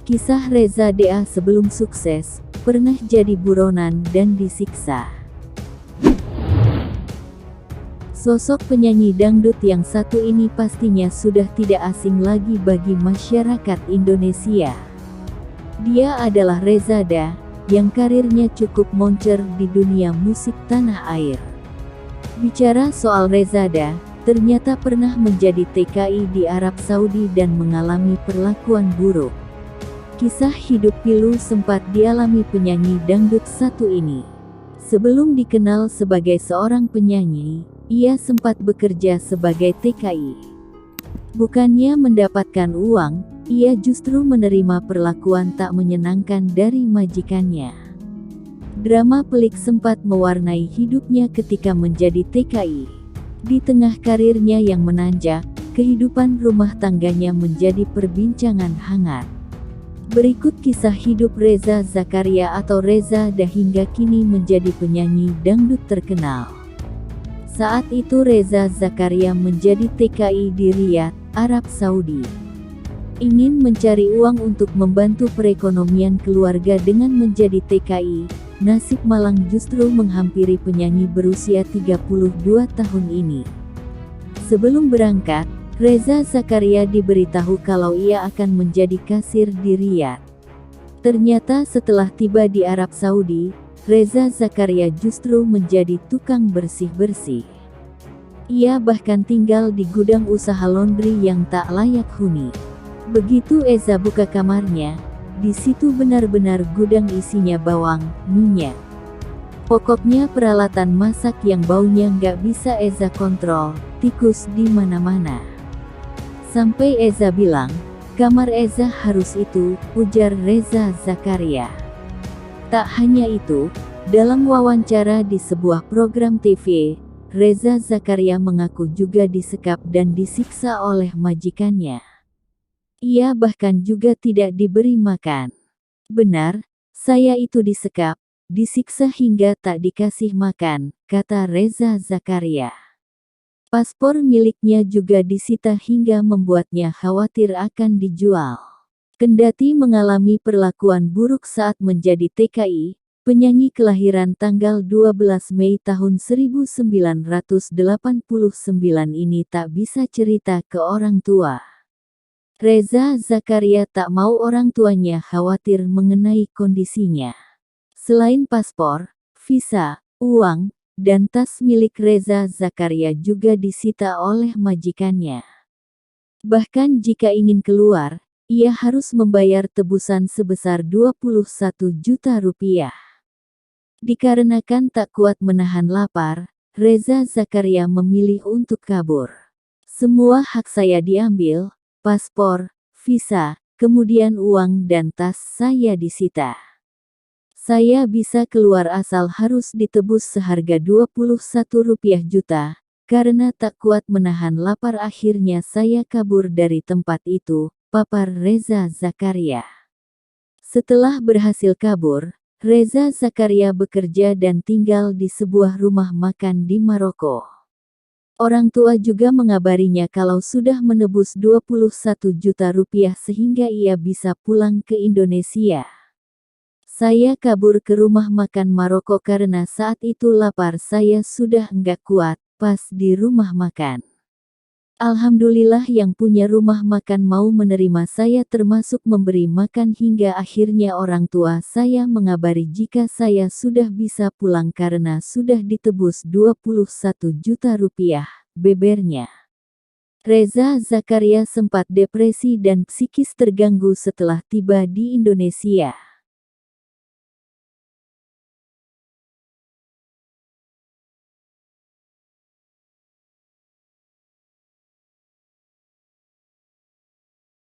Kisah Reza Da sebelum sukses, pernah jadi buronan dan disiksa. Sosok penyanyi dangdut yang satu ini pastinya sudah tidak asing lagi bagi masyarakat Indonesia. Dia adalah Reza Da, yang karirnya cukup moncer di dunia musik tanah air. Bicara soal Reza Da, ternyata pernah menjadi TKI di Arab Saudi dan mengalami perlakuan buruk. Kisah hidup pilu sempat dialami penyanyi dangdut satu ini. Sebelum dikenal sebagai seorang penyanyi, ia sempat bekerja sebagai TKI. Bukannya mendapatkan uang, ia justru menerima perlakuan tak menyenangkan dari majikannya. Drama pelik sempat mewarnai hidupnya ketika menjadi TKI. Di tengah karirnya yang menanjak, kehidupan rumah tangganya menjadi perbincangan hangat. Berikut kisah hidup Reza Zakaria atau Reza Da hingga kini menjadi penyanyi dangdut terkenal. Saat itu Reza Zakaria menjadi TKI di Riyadh, Arab Saudi. Ingin mencari uang untuk membantu perekonomian keluarga dengan menjadi TKI, nasib malang justru menghampiri penyanyi berusia 32 tahun ini. Sebelum berangkat, Reza Zakaria diberitahu kalau ia akan menjadi kasir di Riyadh. Ternyata setelah tiba di Arab Saudi, Reza Zakaria justru menjadi tukang bersih-bersih. Ia bahkan tinggal di gudang usaha laundry yang tak layak huni. Begitu Eza buka kamarnya, di situ benar-benar gudang isinya bawang, minyak. Pokoknya peralatan masak yang baunya nggak bisa Eza kontrol, tikus di mana-mana. Sampai Eza bilang, kamar Eza harus itu, ujar Reza Zakaria. Tak hanya itu, dalam wawancara di sebuah program TV, Reza Zakaria mengaku juga disekap dan disiksa oleh majikannya. Ia bahkan juga tidak diberi makan. Benar, saya itu disekap, disiksa hingga tak dikasih makan, kata Reza Zakaria. Paspor miliknya juga disita hingga membuatnya khawatir akan dijual. Kendati mengalami perlakuan buruk saat menjadi TKI, penyanyi kelahiran tanggal 12 Mei tahun 1989 ini tak bisa cerita ke orang tua. Reza Zakaria tak mau orang tuanya khawatir mengenai kondisinya. Selain paspor, visa, uang, dan tas milik Reza Zakaria juga disita oleh majikannya. Bahkan jika ingin keluar, ia harus membayar tebusan sebesar 21 juta rupiah. Dikarenakan tak kuat menahan lapar, Reza Zakaria memilih untuk kabur. Semua hak saya diambil, paspor, visa, kemudian uang dan tas saya disita. Saya bisa keluar asal harus ditebus seharga 21 rupiah juta, karena tak kuat menahan lapar akhirnya saya kabur dari tempat itu, papar Reza Zakaria. Setelah berhasil kabur, Reza Zakaria bekerja dan tinggal di sebuah rumah makan di Maroko. Orang tua juga mengabarinya kalau sudah menebus 21 juta rupiah sehingga ia bisa pulang ke Indonesia. Saya kabur ke rumah makan Maroko karena saat itu lapar saya sudah enggak kuat, pas di rumah makan. Alhamdulillah yang punya rumah makan mau menerima saya termasuk memberi makan hingga akhirnya orang tua saya mengabari jika saya sudah bisa pulang karena sudah ditebus 21 juta rupiah, bebernya. Reza Zakaria sempat depresi dan psikis terganggu setelah tiba di Indonesia.